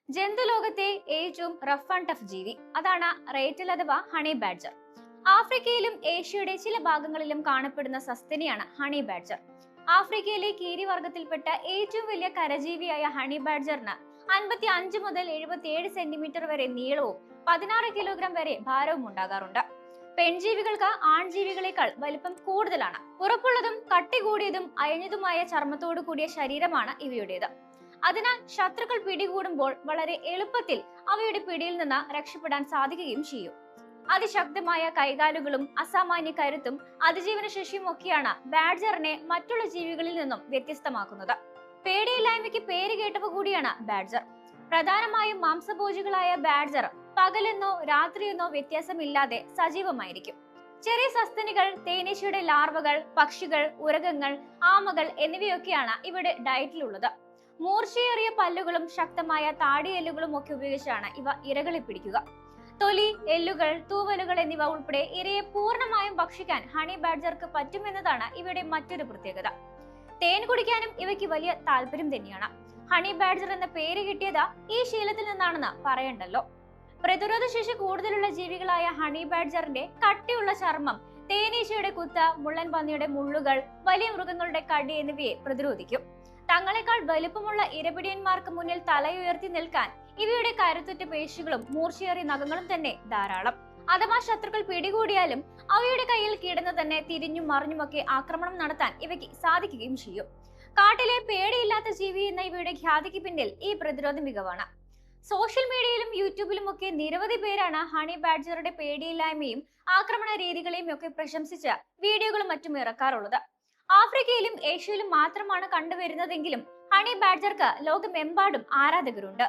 ജന്തുലോകത്തെ ഏറ്റവും rough and tough ജീവി അതാണ് റേറ്റൽ അഥവാ ഹണി ബാഡ്ജർ. ആഫ്രിക്കയിലും ഏഷ്യയുടെ ചില ഭാഗങ്ങളിലും കാണപ്പെടുന്ന സസ്തനിയാണ് ഹണി ബാഡ്ജർ. ആഫ്രിക്കയിലെ കീരിവർഗത്തിൽപ്പെട്ട ഏറ്റവും വലിയ കരജീവിയായ ഹണി ബാഡ്ജറിന് 55 മുതൽ 77 സെന്റിമീറ്റർ വരെ നീളവും 16 കിലോഗ്രാം വരെ ഭാരവും ഉണ്ടാകാറുണ്ട്. പെൺജീവികൾക്ക് ആൺജീവികളെക്കാൾ വലിപ്പം കൂടുതലാണ്. ഉറപ്പുള്ളതും കട്ടി കൂടിയതും അയഞ്ഞതുമായ ചർമ്മത്തോടു കൂടിയ ശരീരമാണ് ഇവയുടേത്. അതിനാൽ ശത്രുക്കൾ പിടികൂടുമ്പോൾ വളരെ എളുപ്പത്തിൽ അവയുടെ പിടിയിൽ നിന്ന് രക്ഷപ്പെടാൻ സാധിക്കുകയും ചെയ്യും. അതിശക്തമായ കൈകാലുകളും അസാമാന്യ കരുത്തും അതിജീവന ശേഷിയും ഒക്കെയാണ് ബാഡ്ജറിനെ മറ്റുള്ള ജീവികളിൽ നിന്നും വ്യത്യസ്തമാക്കുന്നത്. പേടിയില്ലായ്മയ്ക്ക് പേര് കേട്ടവ കൂടിയാണ് ബാഡ്ജർ. പ്രധാനമായും മാംസഭോജികളായ ബാഡ്ജർ പകലെന്നോ രാത്രിയെന്നോ വ്യത്യാസമില്ലാതെ സജീവമായിരിക്കും. ചെറിയ സസ്തനികൾ, തേനീച്ചയുടെ ലാർവകൾ, പക്ഷികൾ, ഉരകങ്ങൾ, ആമകൾ എന്നിവയൊക്കെയാണ് ഇവിടെ ഡയറ്റിലുള്ളത്. മൂർച്ചയേറിയ പല്ലുകളും ശക്തമായ താടിയെല്ലുകളും ഒക്കെ ഉപയോഗിച്ചാണ് ഇവ ഇരകളെ പിടിക്കുക. തൊലി, എല്ലുകൾ, തൂവലുകൾ എന്നിവ ഉൾപ്പെടെ ഇരയെ പൂർണ്ണമായും ഭക്ഷിക്കാൻ ഹണി ബാഡ്ജർക്ക് പറ്റുമെന്നതാണ് ഇവയുടെ മറ്റൊരു പ്രത്യേകത. തേൻ കുടിക്കാനും ഇവയ്ക്ക് വലിയ താല്പര്യം തന്നെയാണ്. ഹണി ബാഡ്ജർ എന്ന പേര് കിട്ടിയത് ഈ ശീലത്തിൽ നിന്നാണെന്ന് പറയണ്ടല്ലോ. പ്രതിരോധ ശേഷി കൂടുതലുള്ള ജീവികളായ ഹണി ബാഡ്ജറിന്റെ കട്ടിയുള്ള ചർമ്മം തേനീച്ചയുടെ കുത്ത്, മുള്ളൻ പന്നിയുടെ മുള്ളുകൾ, വലിയ മൃഗങ്ങളുടെ കടി എന്നിവയെ പ്രതിരോധിക്കും. തങ്ങളെക്കാൾ വലുപ്പമുള്ള ഇരപിടിയന്മാർക്ക് മുന്നിൽ തലയുയർത്തി നിൽക്കാൻ ഇവയുടെ കരുത്തുറ്റ പേശികളും മൂർച്ചയേറിയ നഖങ്ങളും തന്നെ ധാരാളം. അഥവാ ശത്രുക്കൾ പിടികൂടിയാലും അവയുടെ കയ്യിൽ കിടന്ന് തന്നെ തിരിഞ്ഞും മറിഞ്ഞുമൊക്കെ ആക്രമണം നടത്താൻ ഇവയ്ക്ക് സാധിക്കുകയും ചെയ്യും. കാട്ടിലെ പേടിയില്ലാത്ത ജീവി എന്ന ഇവയുടെ ഖ്യാതിക്ക് പിന്നിൽ ഈ പ്രതിരോധ മികവാണ്. സോഷ്യൽ മീഡിയയിലും യൂട്യൂബിലും ഒക്കെ നിരവധി പേരാണ് ഹണി ബാഡ്ജറുടെ പേടിയില്ലായ്മയും ആക്രമണ രീതികളെയും ഒക്കെ പ്രശംസിച്ച് വീഡിയോകളും മറ്റും ഇറക്കാറുള്ളത്. ആഫ്രിക്കയിലും ഏഷ്യയിലും മാത്രമാണ് കണ്ടുവരുന്നതെങ്കിലും ഹണി ബാഡ്ജർക്ക് ലോകമെമ്പാടും ആരാധകരുണ്ട്.